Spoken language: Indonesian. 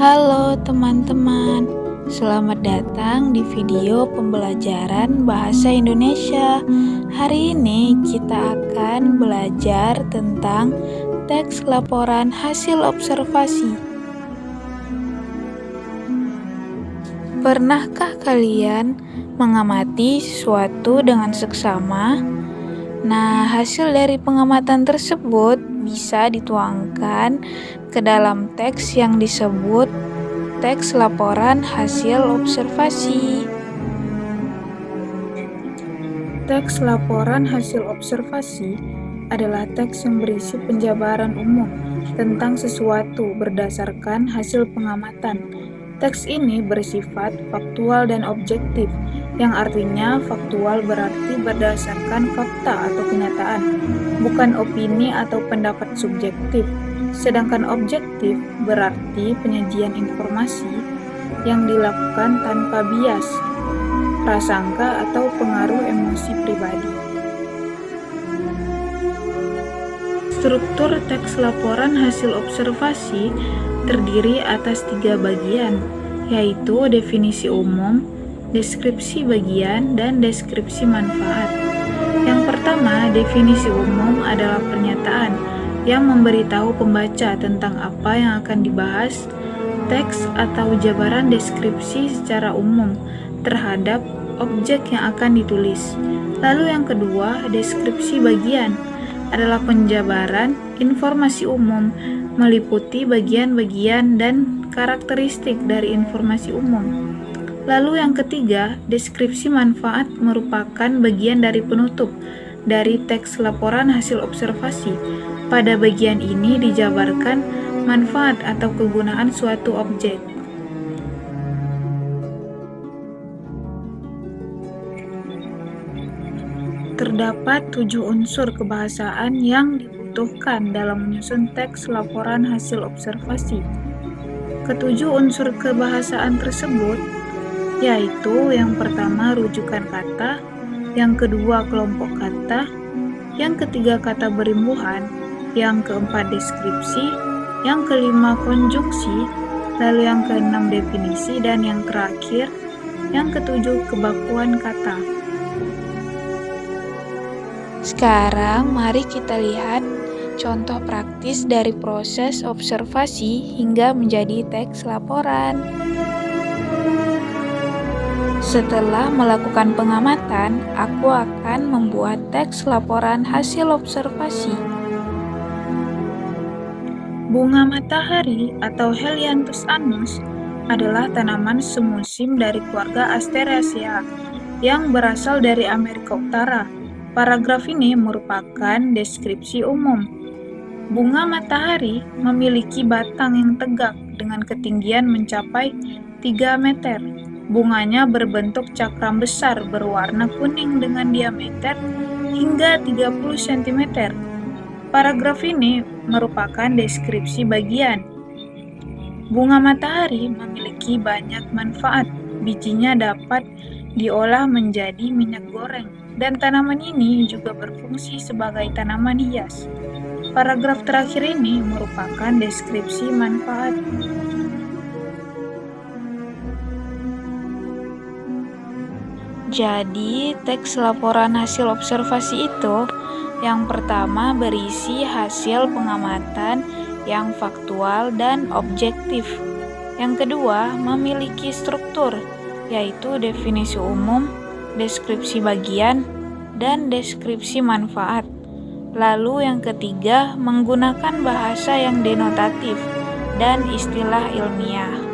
Halo teman-teman, selamat datang di video pembelajaran Bahasa Indonesia. Hari ini kita akan belajar tentang teks laporan hasil observasi. Pernahkah kalian mengamati sesuatu dengan seksama? Nah, hasil dari pengamatan tersebut bisa dituangkan ke dalam teks yang disebut teks laporan hasil observasi. Teks laporan hasil observasi adalah teks yang berisi penjabaran umum tentang sesuatu berdasarkan hasil pengamatan. Teks ini bersifat faktual dan objektif, yang artinya faktual berarti berdasarkan fakta atau kenyataan, bukan opini atau pendapat subjektif. Sedangkan objektif berarti penyajian informasi yang dilakukan tanpa bias, prasangka atau pengaruh emosi pribadi. Struktur teks laporan hasil observasi terdiri atas 3 bagian, yaitu definisi umum, deskripsi bagian, dan deskripsi manfaat. Yang pertama, definisi umum adalah pernyataan yang memberitahu pembaca tentang apa yang akan dibahas. Teks atau jabaran deskripsi secara umum terhadap objek yang akan ditulis. Lalu yang kedua, deskripsi bagian adalah penjabaran informasi umum meliputi bagian-bagian dan karakteristik dari informasi umum. Lalu yang ketiga, deskripsi manfaat merupakan bagian dari penutup dari teks laporan hasil observasi. Pada bagian ini dijabarkan manfaat atau kegunaan suatu objek. Terdapat 7 unsur kebahasaan yang dibutuhkan dalam menyusun teks laporan hasil observasi. Ketujuh unsur kebahasaan tersebut yaitu yang pertama rujukan kata, yang kedua kelompok kata, yang ketiga kata berimbuhan, yang keempat deskripsi, yang kelima konjungsi, lalu yang keenam definisi, dan yang terakhir, yang ketujuh kebakuan kata. Sekarang mari kita lihat contoh praktis dari proses observasi hingga menjadi teks laporan. Setelah melakukan pengamatan, aku akan membuat teks laporan hasil observasi. Bunga matahari atau Helianthus annus adalah tanaman semusim dari keluarga Asteraceae yang berasal dari Amerika Utara. Paragraf ini merupakan deskripsi umum. Bunga matahari memiliki batang yang tegak dengan ketinggian mencapai 3 meter. Bunganya berbentuk cakram besar berwarna kuning dengan diameter hingga 30 cm. Paragraf ini merupakan deskripsi bagian. Bunga matahari memiliki banyak manfaat. Bijinya dapat diolah menjadi minyak goreng, dan tanaman ini juga berfungsi sebagai tanaman hias. Paragraf terakhir ini merupakan deskripsi manfaat. Jadi, teks laporan hasil observasi itu yang pertama berisi hasil pengamatan yang faktual dan objektif. Yang kedua, memiliki struktur, yaitu definisi umum, deskripsi bagian, dan deskripsi manfaat. Lalu yang ketiga, menggunakan bahasa yang denotatif dan istilah ilmiah.